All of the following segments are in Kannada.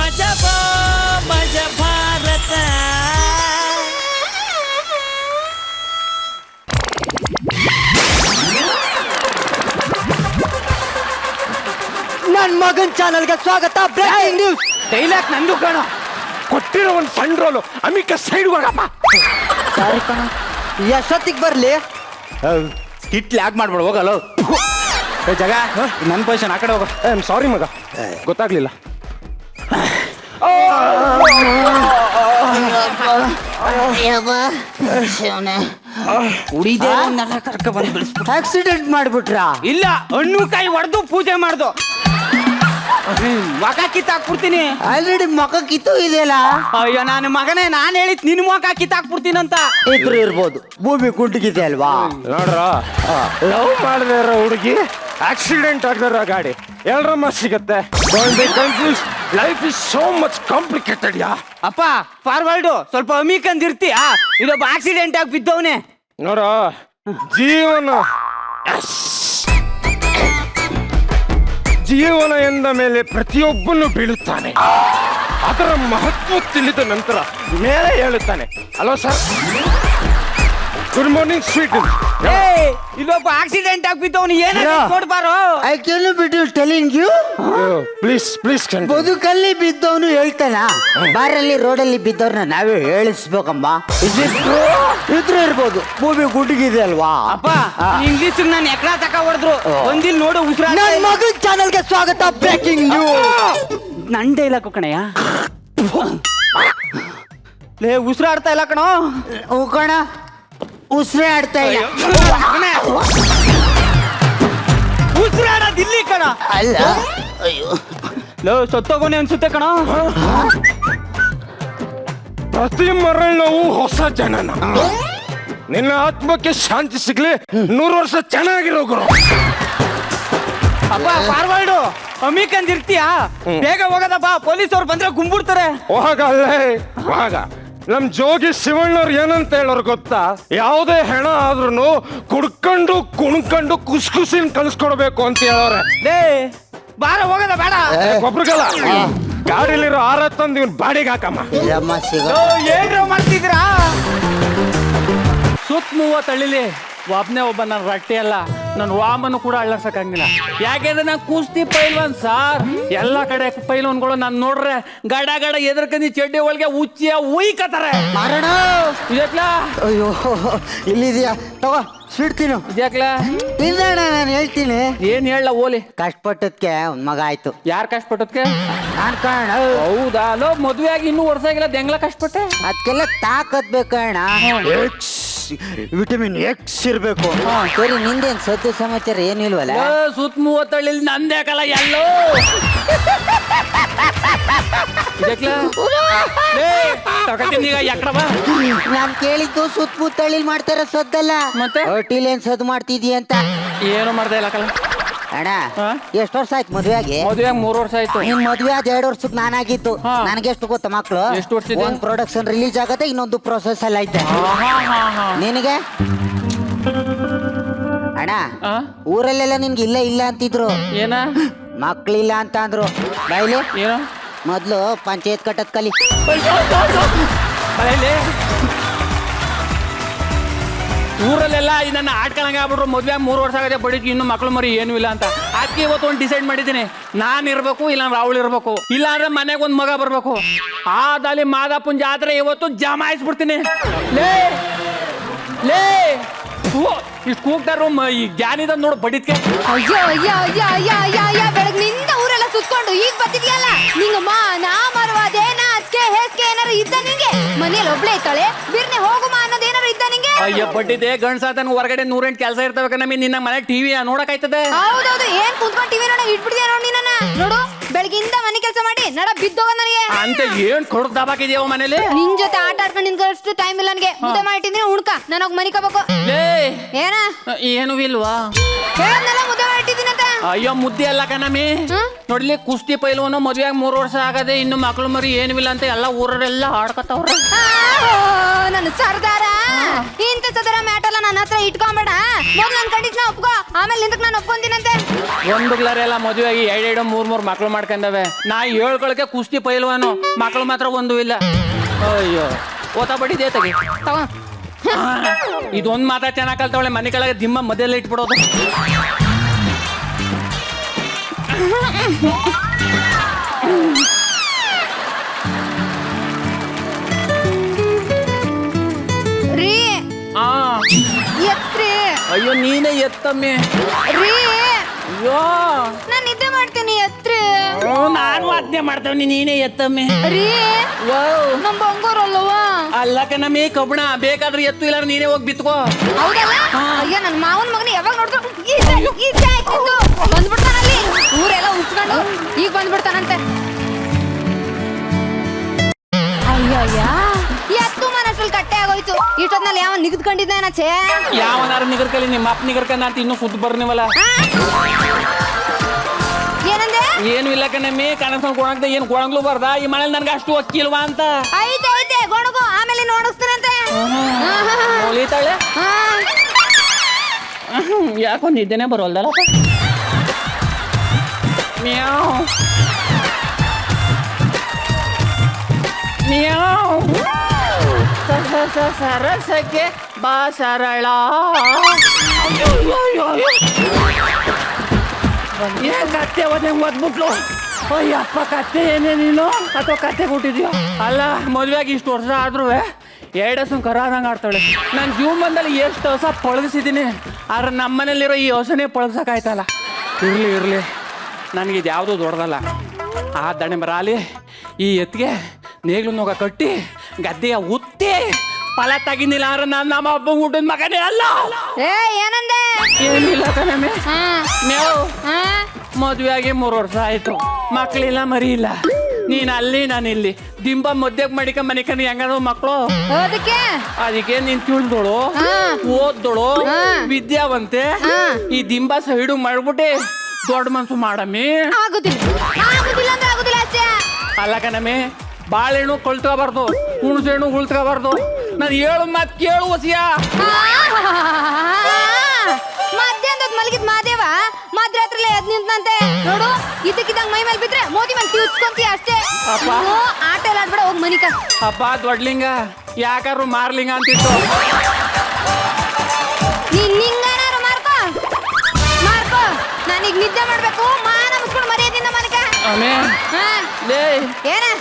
ಮಜ ಭಾರತ. ನನ್ ಮಗನ್ ಚಾನಲ್ಗೆ ಸ್ವಾಗತ. Breaking news. ಡೈಲಾಗ್ ನಂದು ಕಣ. ಕೊಟ್ಟಿರೋ ಒಂದು ಸಣ್ಣ ರೋಲು ಅಮಿಕ ಸೈಡ್ ಹೋಗಪ್ಪ. ಸಾರಿ ಕಣ, ಎಷ್ಟೊತ್ತಿಗೆ ಬರ್ಲಿ? ಸ್ಕಿಟ್ ಲ್ಯಾಗ್ ಮಾಡ್ಬೇಡ, ಹೋಗಲ್ಲ ಜಗ. ನನ್ನ ಪೊಸಿಷನ್ ಆ ಕಡೆ ಹೋಗ. ಸಾರಿ ಮಗ, ಗೊತ್ತಾಗ್ಲಿಲ್ಲ. ಆಕ್ಸಿಡೆಂಟ್ ಮಾಡ್ಬಿಟ್ರಾ? ಇಲ್ಲ, ಹಣ್ಣು ಕಾಯಿ ಹೊಡೆದು ಪೂಜೆ ಮಾಡ್ದು. ಮಗ ಕಿತ್ತಾಕ್ಬಿಡ್ತೀನಿ. ಆಲ್ರೆಡಿ ಮಗ ಕಿತ್ತು ಇದೆಯಲ್ಲ. ಅಯ್ಯೋ ನನ್ನ ಮಗನೇ, ನಾನ್ ಹೇಳಿದ್ ನಿನ್ ಮಗ ಕಿತ್ತಾಕ್ಬಿಡ್ತೀನಿ ಅಂತ. ಇದ್ರು ಇರ್ಬೋದು, ಭೂಮಿ ಗುಂಡಿಗಿದೆ ಅಲ್ವಾ? ನೋಡ್ರ, ಲವ್ ಮಾಡದೇ ಇರೋ ಹುಡುಗಿ ಆಕ್ಸಿಡೆಂಟ್ ಆಗದಿರೋ ಗಾಡಿ ಎಲ್ರಮ್ಮ ಸಿಗತ್ತೆ. Confuse, life is so much complicated yeah. ಅಪ್ಪ ಫಾರ್ವರ್ಡು ಸ್ವಲ್ಪ ಅಮಿಕಂದಿರ್ತೀಯಾ? ಇದೊಬ್ಬ ಆಕ್ಸಿಡೆಂಟ್ ಆಗಿ ಬಿದ್ದವನೆ. ನೋಡ, ಜೀವನ ಎಂದ ಮೇಲೆ ಪ್ರತಿಯೊಬ್ಬನು ಬೀಳುತ್ತಾನೆ. ಅದರ ಮಹತ್ವ ತಿಳಿದ ನಂತರ ಮೇಲೆ ಹೇಳುತ್ತಾನೆ. Hello sir, good morning sweet. ಇಲ್ಲೊಬ್ಬ ಆಕ್ಸಿಡೆಂಟ್ ಆಗಿ ಬಿದ್ದವನು, ಏನ ನೋಡ್ಬಾರೋ. I can be telling you. Please please. ಬದುಕಲ್ಲಿ ಬಿದ್ದವನು ಹೇಳ್ತಾನ, ಬಾರಲ್ಲಿ ರೋಡಲ್ಲಿ ಬಿದ್ದವ್ರನ್ನ ನಾವೇ ಹೇಳಿಸ್ಬೇಕಮ್ಮ. ಇದ್ರು ಇರ್ಬೋದು, ಭೂಮಿ ಗುಂಡಿಗಿದೆ ಅಲ್ವಾ? ಅಪ್ಪ ಇಂಗ್ಲಿಷ್ ನಾನು ಎಕ್ರಾ ತಕ ಹೊಡೆದ್ರು, ಒಂದಿಲ್ ನೋಡು ಉಸಿರ. ನನ್ ಮಗನ್ ಚಾನಲ್ಗೆ ಸ್ವಾಗತ. Breaking news. ನನ್ ಡೈಲಾಗ್ ಕಣಯ್ಯ. ಲೇ ಉಸಿರಾಡ್ತಾ ಇಲ್ಲ ಕಣೋ. ಕಣ, ಉಸಿರೇ ಆಡ್ತಾ ಇಲ್ಲ. ಉಸಿರಾಡೋದಿಲ್ಲಿ ಕಣ. ಅಲ್ಲ, ಲೋ ಸತ್ತೋಗೋನೆ ಅನ್ಸುತ್ತೆ ಕಣ. ಪ್ರತಿ ಮರಳವು ಹೊಸ ಜನನ. ನಿನ್ನ ಆತ್ಮಕ್ಕೆ ಶಾಂತಿ ಸಿಗ್ಲಿ, 100 ವರ್ಷ ಚೆನ್ನಾಗಿರೋ ಗುರು. ಅಪ್ಪ ಫಾರ್ವರ್ಡು ಅಮಿಕಂದಿರ್ತೀಯಾ? ಬೇಗ ಹೋಗದಪ್ಪ, ಪೊಲೀಸ್ ಅವ್ರು ಬಂದ್ರೆ ಗುಂಬಿಡ್ತಾರೆ. ಹೋಗಲ್ಲೇ ಹೋಗ. ನಮ್ ಜೋಗಿ ಶಿವಣ್ಣವ್ರು ಏನಂತ ಹೇಳೋರು ಗೊತ್ತಾ? ಯಾವುದೇ ಹೆಣ ಆದ್ರೂ ಕುಡ್ಕೊಂಡು ಕುಣ್ಕೊಂಡು ಕುಸ್ಕುಸಿನ ಕಳ್ಸ್ಕೊಡ್ಬೇಕು ಅಂತ ಹೇಳೋರೆ. ಲೇ ಬಾರ ಹೋಗದ ಬೇಡ. ಒಬ್ರಿಗಲ್ಲ, ಗಾಡಿಲಿರೋ ಆರ ತಂದು ಇವ್ನ ಬಾಡಿಗೆ ಹಾಕಮ್ಮ. ಏನ್ರ ಮಾಡ್ತಿದ್ದೀರಾ? ಸುತ್ತ 30 ಹಳ್ಳಿಲಿ ಒಬ್ನೇ ಒಬ್ಬ ನನ್ನ ರಟ್ಟಿ ಅಲ್ಲ, ನನ್ನ ವಾಮನ್ನು ಕೂಡ ಅಳ್ಳರ್ಸಕ್ಕಾಗಿಲ್ಲ. ಯಾಕೆಂದ್ರೆ ನಾನು ಕುಸ್ತಿ ಪೈಲ್ವಾನ್ ಸಾರ್. ಎಲ್ಲ ಕಡೆ ಪೈಲ್ವಾನ್ಗಳು ನಾನು ನೋಡ್ರೆ ಗಡ ಗಡ ಎದರ್ಕಂದಿ ಚಡ್ಡಿ ಒಳಗೆ ಉಚ್ಚಿಯ ಉಯ್ಕತಾರೆ. ಮಾರಣ. ಇದ್ಯಾಕ್ಲಾ? ಅಯ್ಯೋ, ಇಲ್ಲಿದ್ಯಾ? ತಗೋ ಸ್ವೀಟ್ ತಿನ್ನು. ಇದ್ಯಾಕ್ಲಾ? ತಿನ್ನೋಣ, ನಾನು ಹೇಳ್ತೀನಿ. ಏನ್ ಹೇಳ ಓಲಿ? ಕಷ್ಟಪಟ್ಟದ್ಕೆ ಒಂದ್ ಮಗ ಆಯ್ತು. ಯಾರ್ ಕಷ್ಟಪಟ್ಟದ್ಕೆ? ನಾನ್ ಕಾರಣ. ಹೌದಾ? ಅಲೋ ಮದ್ವೆ ಆಗಿ ಇನ್ನೂ ವರ್ಷ ಆಗಿಲ್ಲ, ದೆಂಗ್ಲ ಕಷ್ಟಪಟ್ಟೆ. ಅದಕ್ಕೆಲ್ಲ ತಾಕತ್ ಬೇಕಣ್ಣ. ವಿಟಮಿನ್ ಎಕ್ಸ್ ಇರ್ಬೇಕು. ಸರಿ, ನಿಂದೇನ್ ಸದ್ದು ಸಮಾಚಾರ ಏನಿಲ್ವಲ್ಲ? ಸುತ್ತ 30 ಹಳ್ಳಿಲಿ ನಂದೇಕಲ್ಲ ಎಲ್ಲೋ. ನಾನ್ ಕೇಳಿದ್ದು ಸುತ್ತಮುತ್ತಳ್ಳಿ ಮಾಡ್ತಾರ ಸದ್ದಲ್ಲ. ಮತ್ತೆ ಹೋಟೆಲ್ ಏನ್ ಸದ್ದು ಮಾಡ್ತಿದೀಯ ಅಂತ. ಏನು ಮಾಡ್ದೆ ಇಲ್ಲ ಕಲ. ಅಣ್ಣ, ಎಷ್ಟು ವರ್ಷ ಆಯ್ತು ಮದ್ವೆ ಆಗಿ? ಮದುವೆ 3 ವರ್ಷ ಆಯ್ತು. ನಿನ್ ಮದ್ವೆ ಆದ 2 ವರ್ಷಕ್ಕೆ ನಾನಾಗಿತ್ತು. ನನಗೆ ಎಷ್ಟು ಗೊತ್ತ ಮಕ್ಳು? ಎಷ್ಟು ವರ್ಷ? ಒಂದ್ ಪ್ರೊಡಕ್ಷನ್ ರಿಲೀಸ್ ಆಗತ್ತೆ, ಇನ್ನೊಂದು ಪ್ರೊಸೆಸ್ ಎಲ್ಲ ಐತೆ. ನಿನಗೆ ಅಣ್ಣ, ಊರಲ್ಲೆಲ್ಲ ನಿನ್ಗೆ ಇಲ್ಲ ಇಲ್ಲ ಅಂತಿದ್ರು. ಏನ ಮಕ್ಳಿಲ್ಲ ಅಂತ ಅಂದ್ರು. ಬೈಲಿ, ಏನು ಮೊದ್ಲು ಪಂಚಾಯತ್ ಕಟ್ಟದ್ ಕಲಿ. ಊರಲ್ಲೆಲ್ಲ ನನ್ನ ಆಡ್ಕೊಂಡಂಗೆ ಆಗ್ಬಿಟ್ರು. ಮದ್ವೆ 3 ವರ್ಷ ಆಗಿದೆ, ಬಡಿಗೆ ಇನ್ನು ಮಕ್ಳು ಮರಿ ಏನು ಇಲ್ಲ ಅಂತ. ಅದಕ್ಕೆ ಇವತ್ತು ಒಂದು ಡಿಸೈಡ್ ಮಾಡಿದ್ದೀನಿ, ನಾನು ಇರ್ಬೇಕು, ಇಲ್ಲಾಂದ್ರೆ ಅವಳು ಇರ್ಬೇಕು, ಇಲ್ಲಾಂದ್ರೆ ಮನೆಗೆ ಒಂದು ಮಗ ಬರ್ಬೇಕು. ಆದಲ್ಲಿ ಮಾದಪ್ಪನ ಜಾತ್ರೆ ಇವತ್ತು ಜಮಾಯಿಸ್ಬಿಡ್ತೀನಿ. ಲೇ ಲೇ ಇಷ್ಟು ಕೂಗ್ತಾರ ಈ ಜ್ಞಾನಿದ ನೋಡು ಬಡಿದ್ಕೆ. ಅಯ್ಯೋ ಅಯ್ಯೋ ಅಯ್ಯೋ ಅಯ್ಯೋ ಅಯ್ಯೋ ಅಯ್ಯೋ, ಬೆಳಗ್ನಿಂದ ಊರೆಲ್ಲ ಸುತ್ಕೊಂಡು ಈಗ ಬರ್ತಿದ್ಯಲ್ಲ. ನಿಂಗ ನಾ ಮರವಾದೇನ ಅದ್ಕೆ ಹೇಸ್ಕೆ ಏನಾರು ಇದ್ದ ನಿಂಗೆ? ಮನೇಲಿ ಒಬ್ಳೆ ಇದ್ದಾಳೆ, ಬಿರ್ನೆ ಹೋಗುಮ ಅನ್ನೋದೇನಾರು ಇದ್ದ ನಿಂಗೆ? ಅಯ್ಯ ಬಡ್ಡಿದೆ, ಗಂಡ್ಸಾತನ ಹೊರಗಡೆ 108 ಕೆಲಸ ಇರ್ತಾವ. ನಮಗೆ ನಿನ್ನ ಮನೆ ಟಿವಿ ನೋಡಕಾಯ್ತದೆ. ಹೌದೌದು, ಏನ್ ಕುಂತ್ಕೊಂಡು ಟಿವಿ ನೋಡ ಇಟ್ಬಿಡ್ತೀಯ ನೋಡಿ ನಿನ್ನ. ನೋಡು, ಬೆಳಗಿಂದ ಮನೆ ಕೆಲಸ ಮಾಡಿ ನಡ ಬಿದ್ದೋಗ ನನಗೆ ಅಂತ. ಏನ್ ಕೊಡಕ್ ದಬಾಕಿದ್ಯಾವ ಮನೇಲಿ? ನಿನ್ ಜೊತೆ ಆಟ ಆಡ್ಕೊಂಡು ನಿನ್ಗಷ್ಟು ಟೈಮ್ ಇಲ್ಲ ನನಗೆ. ಮುದ್ದೆ ಮಾಡಿಟ್ಟಿದ್ದೀನಿ, ಉಣ್ಕ, ನನಗ್ ಮನಿಕಬೇಕು. ಲೇ ಏನ ಏನು ಇಲ್ವಾ? ಹೇಳದ್ನೆಲ್ಲ ಮುದ್ದೆ ಮಾಡಿಟ್ಟಿದ್ದೀನಿ ಅಂತ. ಅಯ್ಯೋ ಮುದ್ದೆ ಅಲ್ಲ ಕಣಮಿ ನೋಡ್ಲಿ ಕುಸ್ತಿ ಪೈಲ್ವನು ಮದ್ವೆಯಾಗ 3 ವರ್ಷ ಆಗದೆ ಇನ್ನು ಮಕ್ಳು ಮರಿ ಏನಿಲ್ಲ ಅಂತ ಎಲ್ಲ ಊರರೆಲ್ಲ ಆಡ್ಕತ್ತವ್ರ. ನನ್ನ ಸರ್ದಾರ ಇಂತ ಸದರ ಮ್ಯಾಟಲ್ಲ ನನ್ನ ಹತ್ರ ಇಟ್ಕೊಂಬೇಡ. ಮೊದ್ಲು ನನ್ನ ಕಂಡೀಷನ್ ಒಪ್ಕೋ, ಆಮೇಲೆ ನಿಂದಕ್ ನಾನು ಒಪ್ಕೊಂತೀನಂತೆ. ಒಂದು ಗ್ಲಾರೆಲ್ಲ ಮದುವೆಯಾಗಿ 2 3 ಮಕ್ಳು ಮಾಡ್ಕೊಂಡವೆ. ನಾ ಹೇಳ್ಕೊಳಕ್ಕೆ ಕುಸ್ತಿ ಪೈಲ್ವಾನು, ಮಕ್ಳು ಮಾತ್ರ ಒಂದು ಇಲ್ಲ. ಅಯ್ಯೋ ಓತಾ ಬಡಿದೆ ತಗಿ ತಗೋ. ಇದೊಂದು ಮಾತಾ ಚೆನ್ನಾಗಿ ಕಲ್ತವಳೆ. ಮನೆ ಕೆಳಗೆ ದಿಮ್ಮ ಮಧ್ಯೆಲ್ಲ ಇಟ್ಬಿಡೋದು. ರೀ ಆ ಎತ್ರಿ. ಅಯ್ಯೋ ನೀನೇ ಎತ್ತಮ್ಮೆ. ರೀ ಅಯ್ಯೋ ನಾನು ನಿದ್ದೆ ಮಾಡ್ತೀನಿ, ಎತ್ರಿ. ನಾನು ವಾದ್ನೆ ಮಾಡ್ತೇವೆ, ನೀನೇ ಎತ್ತಮ್ಮೆ. ರೀ ನಮ್ ಬಂಗೋರಲ್ಲವಾ? ಅಲ್ಲ ಕಣಮ್ಮೆ ಕಬ್ಬಣ, ಬೇಕಾದ್ರೆ ಎತ್ತು ಇಲ್ಲ ನೀನೇ ಹೋಗಿ ಬಿತ್ಕೋ. ಹೌದಲ್ಲ? ಅಯ್ಯ ನನ್ನ ಮಾವನ ಮಗನ ಯಾವಾಗ ನೋಡಿದ್ರು ಬಂದ್ಬಿಡ್ತಾನಲ್ಲಿ. ಊರೆಲ್ಲ ಉಚ್ಕೊಂಡು ಈಗ ಬಂದ್ಬಿಡ್ತಾನಂತೆ. ಅಯ್ಯಯ್ಯ ಎತ್ತು ಮನಸ್ಸಲ್ಲಿ ಕಟ್ಟೆ ಆಗೋಯ್ತು. ಇಷ್ಟೊತ್ನಲ್ಲಿ ಯಾವ ನಿಗದ್ಕೊಂಡಿದ್ದಾನಚೆ? ಯಾವನಾರು ನಿಗರ್ಕಲಿ, ನಿಮ್ಮ ಅಪ್ಪ ನಿಗರ್ಕಂದ ಅಂತ ಇನ್ನೂ ಸುದ್ದಿ ಬರ್ನಿವಲ್ಲ. ಏನಂದೆ? ಏನು ಇಲ್ಲ ಕಣಮ್ಮಿ, ಕನಸನ್ ಕೊಣಕ್ದ ಏನು ಕೊಣಗ್ಲು ಬರ್ದ ಈ ಮನೇಲಿ ನನ್ಗೆ ಅಷ್ಟು ಅಕ್ಕಿಲ್ವಾ ಅಂತ. ಐತೆ ಐತೆ ಗೊಣಗು, ಆಮೇಲೆ ನೋಡಿಸ್ತಾನಂತೆ. ಹೊಲಿತಾಳೆ ಯಾಕೋ ನಿದ್ದೆನೆ ಬರೋಲ್ದಲ್ಲ. ಮ್ಯಾವ್ ಮ್ಯಾವ್ ಸರಸಕ್ಕೆ ಬಾ ಸರಳ. ಏನ್ ಕತ್ತೆ ಓದ್ಬಿಟ್ಲು. ಅಯ್ಯಪ್ಪ ಕತ್ತೆ ಏನೇ ನೀನು ಅಥವಾ ಕತ್ತೆ ಕೊಟ್ಟಿದ್ಯೋ? ಅಲ್ಲ ಮದ್ವೆಯಾಗಿ ಇಷ್ಟು ವರ್ಷ ಆದ್ರೂ 2 ಹಸು ಕರಾದಂಗೆ ಆಡ್ತಾಳೆ. ನಾನು ಜೀವನದಲ್ಲಿ ಎಷ್ಟು ಹೊಸ ಪಳಗಿಸಿದ್ದೀನಿ, ಆದ್ರೆ ನಮ್ಮನೇಲಿರೋ ಈ ಹೊಸನೇ ಪಳಗ್ಸಕ್ಕಾಯ್ತಲ್ಲ. ಇರಲಿ ನನಗಿದು ಯಾವುದೂ ದೊಡ್ಡದಲ್ಲ. ಆ ದಣೆ ಬರಾಲಿ ಈ ಎತ್ತಿಗೆ ನೇಗ್ಲು ನೋಗ ಕಟ್ಟಿ ಗದ್ದೆಯ ಉತ್ತಿ ಫಲ ತಗಿನಿಲ್ಲ ಅಂದ್ರೆ ನಾನು ನಮ್ಮ ಹಬ್ಬ ಊಟದ ಮಗನೇ ಅಲ್ಲ. ಏನಂದೆ? ಏನಿಲ್ಲ ಕಣಮೆ. ಮೇವು ಮದುವೆಯಾಗಿ 3 ವರ್ಷ ಆಯ್ತು, ಮಕ್ಕಳಿಲ್ಲ ಮರಿ ಇಲ್ಲ. ನೀನ್ ಅಲ್ಲಿ ನಾನು ಇಲ್ಲಿ ದಿಂಬ ಮದ್ಯಕ್ ಮಡಿಕ ಮನಿಕನ ಹೆಂಗದ ಮಕ್ಕಳು. ಅದಕ್ಕೆ ನೀನ್ ತಿಳಿದೋಳು, ಓದ್ದೋಳು, ವಿದ್ಯಾವಂತೆ. ಈ ದಿಂಬ ಸೈಡು ಮಾಡ್ಬಿಟ್ಟೆ ದೊಡ್ಡ ಮನ್ಸು ಮಾಡಮ್ಮಿ. ಅಲ್ಲ ಕಣಮ್ಮಿ, ಬಾಳೆಹಣ್ಣು ಕೊಳ್ತ್ಕೋಬಾರ್ದು, ಹುಣಸೆಹಣ್ಣು ಉಳ್ತ್ಕೋಬಾರ್ದು. ನಾನು ಹೇಳು ಮಾತು ಕೇಳು ವಸಿಯ. ಮಧ್ಯಾಹ್ನದ ಮಲಗಿದ್ ಮಾದೇವ ಮಧ್ಯರಾತ್ರಿಲೇ ಎದ್ ನಿಂತಂತೆ ನೋಡು. ಇದಕ್ಕಿದ್ದಂಗ ಮೈ ಮೇಲೆ ಬಿದ್ರೆ ಮೋದಿ ಮೇಲೆ ತಿಳ್ಸ್ಕೊಂತೀಯ ಅಷ್ಟೇ. ಆಟ ಎಲ್ಲ ಆಡ್ಬೇಡ, ಹೋಗ್ ಮನಿಕ. ಅಪ್ಪ ದೊಡ್ಲಿಂಗ ಯಾಕಾರು ಮಾರ್ಲಿಂಗ ಅಂತಿತ್ತು. ನೀನ್ ನಿಂಗೇನಾರು ಮಾರ್ಕೋ. ನಾನೀಗ ನಿದ್ದೆ ಮಾಡ್ಬೇಕು. ಮಾನ ಮುಚ್ಕೊಂಡು ಮರ್ಯಾದಿಂದ ಮನಿಕ.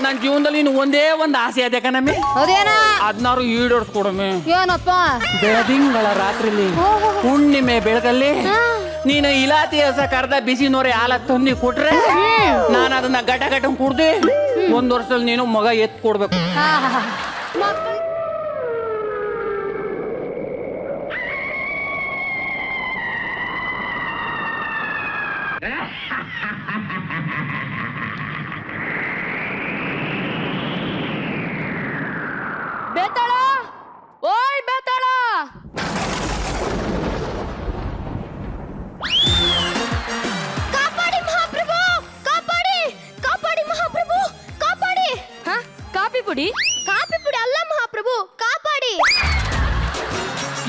ನನ್ನ ಜೀವನದಲ್ಲಿ ಇನ್ನು ಒಂದೇ ಒಂದು ಆಸೆ ಅದೇ ಕಣಮ್ಮಿ. ಹೌದೇನ? ಅದ್ನಾರು ಈಡೇರಿಸ್ಕೊಡಮ್ಮಿ. ಏನಪ್ಪ? ಬೆಳದಿಂಗಳ ರಾತ್ರಿಲಿ ಹುಣ್ಣಿಮೆ ಬೆಳಕಲ್ಲಿ ನೀನು ಇಲಾತಿ ಹಸ ಕರ್ದ ಬಿಸಿ ನೋರೆ ಹಾಲ ತಂದು ಕೊಟ್ರೆ ನಾನು ಅದನ್ನ ಗಟ ಕುಡ್ದು 1 ವರ್ಷದಲ್ಲಿ ನೀನು ಮಗ ಎತ್ ಕೊಡ್ಬೇಕು. ಬೇತಾಳ, ಓಯ್ ಬೇತಾಳ. ಕಾಪಾಡಿ ಮಹಾಪ್ರಭು, ಕಾಪಾಡಿ ಮಹಾಪ್ರಭು, ಕಾಪಾಡಿ. ಕಾಪಿ ಪುಡಿ ಅಲ್ಲ ಮಹಾಪ್ರಭು, ಕಾಪಾಡಿ.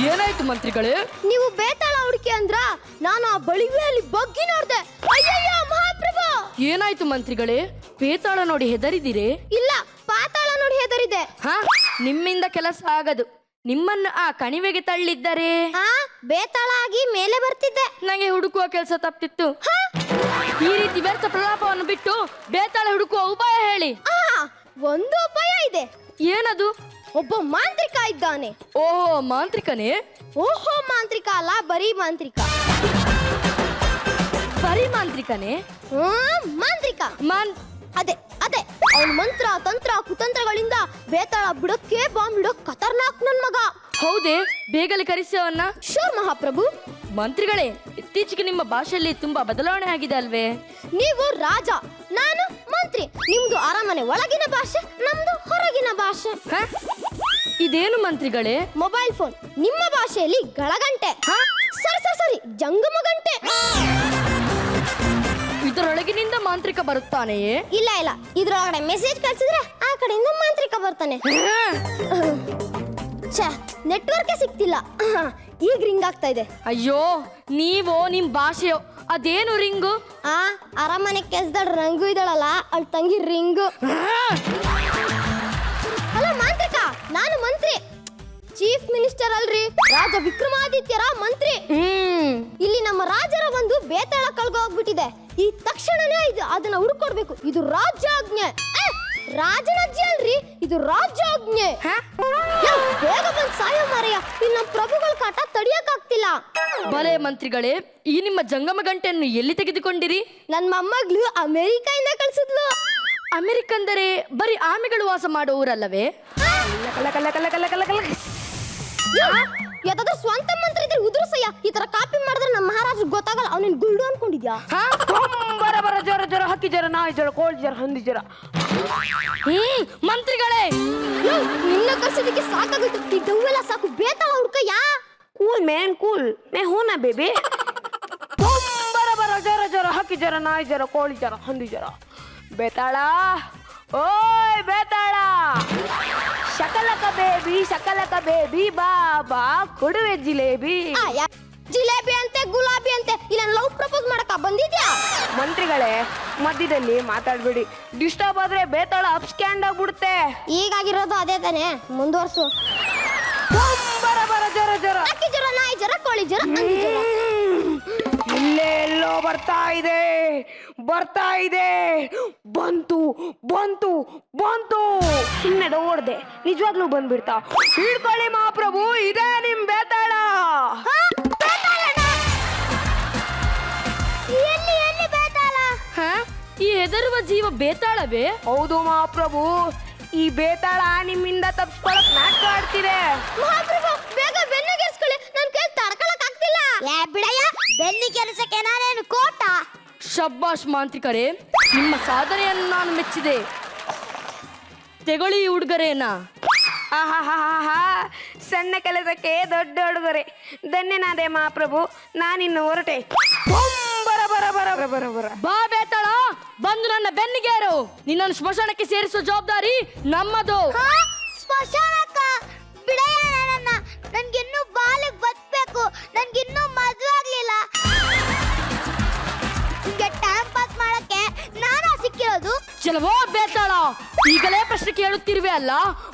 ಏನಾಯ್ತು ಮಂತ್ರಿಗಳೇ? ನೀವು ಬೇತಾಳ ಹುಡುಕಿ ಅಂದ್ರ ನಾನು ಆ ಬಳಿವೆಯಲ್ಲಿ ಬಗ್ಗಿ ನೋಡ್ದೆ. ಅಯ್ಯಯ್ಯ ಮಹಾಪ್ರಭು. ಏನಾಯ್ತು ಮಂತ್ರಿಗಳೇ? ಬೇತಾಳ ನೋಡಿ ಹೆದರಿದಿರೇ? ಇಲ್ಲ, ಪಾತಾಳ ನೋಡಿ ಹೆದರಿದೆ. ನಿಮ್ಮಿಂದ ಕೆಲಸ ಆಗದು. ನಿಮ್ಮನ್ನು ಆ ಕಣಿವೆಗೆ ತಳ್ಳಿದ್ದರೆ ಬೇತಾಳ ಆಗಿ ಮೇಲೆ ಬರ್ತಿದ್ದೆ. ನಂಗೆ ಹುಡುಕುವ ಕೆಲಸ ತಪ್ಪಿತ್ತು. ಈ ರೀತಿ ವ್ಯರ್ಥ ಪ್ರಲಾಪವನ್ನು ಬಿಟ್ಟು ಬೇತಾಳ ಹುಡುಕುವ ಉಪಾಯ ಹೇಳಿ. ಒಂದು ಉಪಾಯ ಇದೆ. ಏನದು? ಒಬ್ಬ ಮಾಂತ್ರಿಕ ಇದ್ದಾನೆ. ಓಹೋ, ಮಾಂತ್ರಿಕನೇ? ಓಹೋ, ಮಾಂತ್ರಿಕ ಅಲ್ಲ, ಬರೀ ಮಾಂತ್ರಿಕ. ಬರೀ ಮಾಂತ್ರಿಕನೇ? ಮಾಂತ್ರಿಕ. ಅದೇ ಅವನ ಮಂತ್ರ ತಂತ್ರ ಕುತಂತ್ರಗಳಿಂದ ಬೇತಾಳ ಬಿಡಕ್ಕೆ ಬಾಂಬ್ ಇಡೋ ಖತರ್ನಾಕ್ ನನ್ ಮಗ. ಹೌದೇ? ಬೇಗನೆ ಕರೆಸಿ ಅವನ್ನ. ಶೋರ್ ಮಹಾಪ್ರಭು. ಮಂತ್ರಿಗಳೇ, ಇತ್ತೀಚೆಗೆ ನಿಮ್ಮ ಭಾಷೆಯಲ್ಲಿ ತುಂಬಾ ಬದಲಾವಣೆ ಆಗಿದೆ ಅಲ್ವೇ? ನೀವು ರಾಜ, ನಾನು ಮಂತ್ರಿ. ನಿಮ್ದು ಅರಮನೆ ಒಳಗಿನ ಭಾಷೆ, ನಮ್ದು ಹೊರಗಿನ ಭಾಷೆ. ಇದೇನು ಮಂತ್ರಿಗಳೇ? Mobile phone. ನಿಮ್ಮ ಭಾಷೆಯಲ್ಲಿ ಗಳಗಂಟೆ. ಸರಿ ಜಂಗಮ ಗಂಟೆ. ಇದರೊಳಗಿನಿಂದ ಮಾಂತ್ರಿಕ ಬರುತ್ತಾನೆಯೇ? ಇಲ್ಲ ಇಲ್ಲ, ಇದ್ರೊಳಗಡೆ ಮೆಸೇಜ್ ಕಳ್ಸಿದ್ರೆ ಆ ಕಡೆಯಿಂದ ಮಾಂತ್ರಿಕ ಬರ್ತಾನೆ. ಛೇ, ನೆಟ್ವರ್ಕೇ ಸಿಗ್ತಿಲ್ಲ. ಈಗ ರಿಂಗ್ ಆಗ್ತಾ ಇದೆ. ಅಯ್ಯೋ, ನೀವು ನಿಮ್ ಭಾಷೆಯೋ. ಅದೇನು ರಿಂಗು? ಅರಮನೆ ಕೆಲ್ಸದಳ ರಂಗು ಇದ್ದಾಳಲ್ಲ, ಅವಳ ತಂಗಿ ರಿಂಗು. ಹಲೋ ಮಾಂತ್ರಿಕ, ನಾನು ಮಂತ್ರಿ. ಚೀಫ್ ಮಿನಿಸ್ಟರ್ ಅಲ್ರಿ, ರಾಜ ವಿಕ್ರಮಾದಿತ್ಯರ ಮಂತ್ರಿ. ಇಲ್ಲಿ ನಮ್ಮ ರಾಜರ ಒಂದು ಬೇತಾಳ ಕಳ್ಗೋಗ್ಬಿಟ್ಟಿದೆ. ಈ ತಕ್ಷಣನೇ ಅದನ್ನ ಹುಡುಕೊಡ್ಬೇಕು. ಇದು ರಾಜ್ಯಾಜ್ಞೆ. ರಾಜನಜ್ಜಿ ಅಲ್ರಿ, ಇದು ರಾಜ್ಯಾಜ್ಞೆ. ಬೇಗ ಬಂದ್ ಸಾಯ ಮಾರಯ್ಯ, ಇಲ್ಲಿ ನಮ್ಮ ಪ್ರಭುಗಳ ಕಾಟ ತಡಿಯಕ್ಕಾಗ್ತಿಲ್ಲ. ಬಲೆ ಮಂತ್ರಿಗಳೇ, ಈ ನಿಮ್ಮ ಜಂಗಮ ಗಂಟೆಯನ್ನು ಎಲ್ಲಿ ತೆಗೆದುಕೊಂಡಿರಿ? ನನ್ನ ಮೊಮ್ಮಗ್ಳು ಅಮೆರಿಕದಿಂದ ಕಳ್ಸಿದ್ಲು. ಅಮೆರಿಕಂದರೆ ಬರೀ ಆಮೆಗಳು ವಾಸ ಮಾಡೋ ಊರಲ್ಲವೇ? ಯಾವ್ದಾದ್ರು ಸ್ವಂತ ಮಂತ್ರ ಇದ್ರೆ ಉದುರ್ಸಯ್ಯ. ಈ ತರ ಕಾಪಿ ಮಾಡಿದ್ರೆ ನಮ್ಮ ಮಹಾರಾಜ್ ಗೊತ್ತಾಗಲ್ಲ. ಅವನಿನ್ ಗುಲ್ಡು ಅನ್ಕೊಂಡಿದ್ಯಾ? ಬರ ಜ್ವರ ಜ್ವರ, ಹಕ್ಕಿ ಜ್ವರ, ನಾಯಿ ಜ್ವರ, ಕೋಳಿ ಜ್ವರ, ಹಂದಿ ಜ್ವರ. ಮಂತ್ರಿಗಳೇ, ನಿನ್ನ ಕರ್ಸಿದಕ್ಕೆ ಸಾಕಾಗುತ್ತೆ. ಈ ಡವ್ವೆಲ್ಲ ಸಾಕು, ಬೇತಾಳ ಹುಡ್ಕಯ್ಯ. ಕೂಲ್ ಮ್ಯಾನ್ ಕೂಲ್, ಮೇ ಹೂನಾ ಬೇಬಿ. ಬರ ಜ್ವರ ಜ್ವರ, ಹಕ್ಕಿ ಜ್ವರ, ನಾಯಿ ಜ್ವರ, ಕೋಳಿ ಜ್ವರ, ಹಂದಿ ಜ್ವರ. ಬೇತಾಳ, ಓಯ್ ಬೇತಾಳ, ಶಕಲಕ ಬೇಬಿ ಬಾಬಾ ಕೊಡುವೆ ಜಿಲೇಬಿ. ಜಿಲೇಬಿ ಅಂತೆ, ಗುಲಾಬಿ ಅಂತೆ. ಇಲ್ಲ ಲವ್ ಪ್ರಪೋಸ್ ಮಾಡಕ ಬಂದಿದ್ಯಾ? ಮಂತ್ರಿಗಳೇ, ಮಧ್ಯದಲ್ಲಿ ಮಾತಾಡ್ಬೇಡಿ. ಡಿಸ್ಟರ್ಬ್ ಆದ್ರೆ ಬೇತಾಳ ಅಪ್ಸ್ಕ್ಯಾಂಡ್ ಆಗ್ಬಿಡುತ್ತೆ. ಈಗಾಗಿರೋದು ಅದೇ ತಾನೆ, ಮುಂದುವರ್ಸು. ಬರ ಜ್ವರ ಜ್ವರ, ಹಕ್ಕಿ ಜ್ವರ, ನಾಯಿ ಜ್ವರ, ಕೋಳಿ ಜ್ವರ, ಹಂದಿ ಜ್ವರ. ಇಲ್ಲೇ ಎಲ್ಲೋ ಬರ್ತಾ ಇದೆ. ಬಂತು ಸುಮ್ಮನೆ ಓಡ್ದೆ, ನಿಜವಾಗ್ಲೂ ಬಂದ್ಬಿಡ್ತಾ. ಹಿಡ್ಕೊಳ್ಳಿ ಮಹಾಪ್ರಭು, ಇದೇ ನಿಮ್ ಬೇತಾಳ. ಎಲ್ಲಿ ಬೇತಾಳ? ಈ ಹೆದರುವ ಜೀವ ಬೇತಾಳವೇ? ಹೌದು ಮಹಾಪ್ರಭು, ಈ ಬೇತಾಳ ನಿಮ್ಮಿಂದ ತಪ್ಪಿಸ್ಕೊಳಕ್ ನಾಟಕ ಆಡ್ತಿದೆ. ಮಹಾಪ್ರಭು, ಬೇಗ ಬೆನ್ನಿಗೆರ್ಸ್ಕೊಳ್ಳಿ, ನನ್ ಕೈ ತಡ್ಕೊಳಕ್ ಆಗ್ತಿಲ್ಲ. ಬಿಡಯ್ಯ, ಬೆನ್ನಿ ಕೆಲಸಕ್ಕೆ ನಾನೇನು ಕೋಟ? ಶಬ್ಬಾಷ್ ಮಾಂತ್ರಿಕರೇ, ನಿಮ್ಮ ಸಾಧನೆಯನ್ನು ನಾನು ಮೆಚ್ಚಿದೆ. ತೆಗೊಳ್ಳಿ ಉಡುಗೊರೆಯನ್ನ. ಸಣ್ಣ ಕೆಲಸಕ್ಕೆ ದೊಡ್ಡ ಉಡುಗೊರೆ. ಧನ್ಯನಾದೆ ಮಹಾಪ್ರಭು, ನಾನಿನ್ನು ಹೊರಟೆ. ಬಾ ಬೇತಾಳ, ಬಂದು ನನ್ನ ಬೆನ್ನಿಗೇರು. ನಿನ್ನನ್ನು ಸ್ಮಶಾನಕ್ಕೆ ಸೇರಿಸುವ ಜವಾಬ್ದಾರಿ ನಮ್ಮದು. ಸ್ಮಶಾನಕ್ಕ ಬಿಡಯ್ಯ ನನ್ನ. ನನ್ಗಿನ್ನೂ ಬಾಲಿಗೆ ಬದುಕಬೇಕು. ನನ್ಗಿನ್ನೂ ಮದುವೆ ಆಗ್ಲಿಲ್ಲ. ನಿಂಗೆ ಟೈಮ್ ಪಾಸ್ ಮಾಡಕ್ಕೆ ನಾನಾ ಸಿಕ್ಕಿರೋದು. ಚಲವೋ ಬೇತಾಳ, ಈಗಲೇ ಪ್ರಶ್ನೆ ಕೇಳುತ್ತಿರುವೆ ಅಲ್ಲ.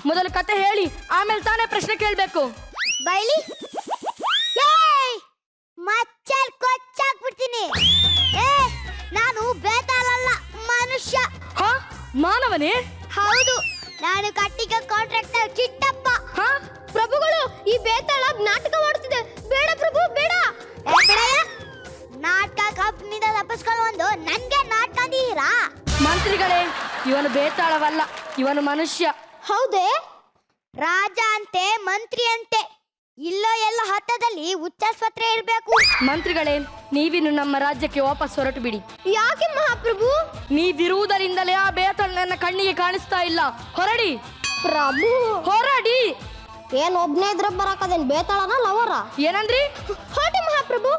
ಮೊದಲು ಕತೆ ಹೇಳಿ, ಆಮೇಲೆ ತಾನೇ ಪ್ರಶ್ನೆ ಕೇಳಬೇಕು. ಬೈಲಿ ಮಚ್ಚಲ್ ಕೊಚ್ಚಾಕ್ಬಿಡ್ತೀನಿ. ನಾನು ಬೇತಾಳಲ್ಲ, ಮನುಷ್ಯ. ಮಾನವನೇ? ಹೌದು, ನಾನು ಕಟ್ಟಿಗೆ ಕಾಂಟ್ರಾಕ್ಟರ್ ಕಿಟ್ಟಪ್ಪ. ಪ್ರಭುಗಳು, ಈ ಬೇತಾಳ ನಾಟಕ ಮಾಡುತ್ತಿದೆ. ಬೇಡ ಪ್ರಭು, ಬೇಡ. ನಾಟಕ ಕಂಪ್ನಿದ ತಪ್ಪಿಸ್ಕೊಂಡು ಒಂದು ನನ್ಗೆ ನಾಟಕ ಅಂದಿರಾ? ಮಂತ್ರಿಗಳೇ, ಇವನು ಬೇತಾಳವಲ್ಲ, ಇವನು ಮನುಷ್ಯ. ಹೌದೇ? ರಾಜ ಅಂತೆ, ಮಂತ್ರಿ ಅಂತೆ. ಇಲ್ಲೋ ಎಲ್ಲ ಹತ್ತದಲ್ಲಿ ಉಚ್ಚಾಸ್ಪತ್ರೆ ಇರಬೇಕು. ಮಂತ್ರಿಗಳೇ, ನೀವಿನ್ನು ನಮ್ಮ ರಾಜ್ಯಕ್ಕೆ ವಾಪಸ್ ಹೊರಟು ಬಿಡಿ. ಯಾಕೆ ಮಹಾಪ್ರಭು? ನೀವಿರುವುದರಿಂದಲೇ ಆ ಬೇತಾಳ ನನ್ನ ಕಣ್ಣಿಗೆ ಕಾಣಿಸ್ತಾ ಇಲ್ಲ. ಹೊರಡಿ ಪ್ರಭು, ಹೊರಡಿ. ಏನ್ ಒಬ್ನೇ ಇದ್ರೆ ಬರಕದೇನ್ ಬೇತಾಳನ ಲವರ? ಏನಂದ್ರಿ? ಹೊರಡಿ ಮಹಾಪ್ರಭು.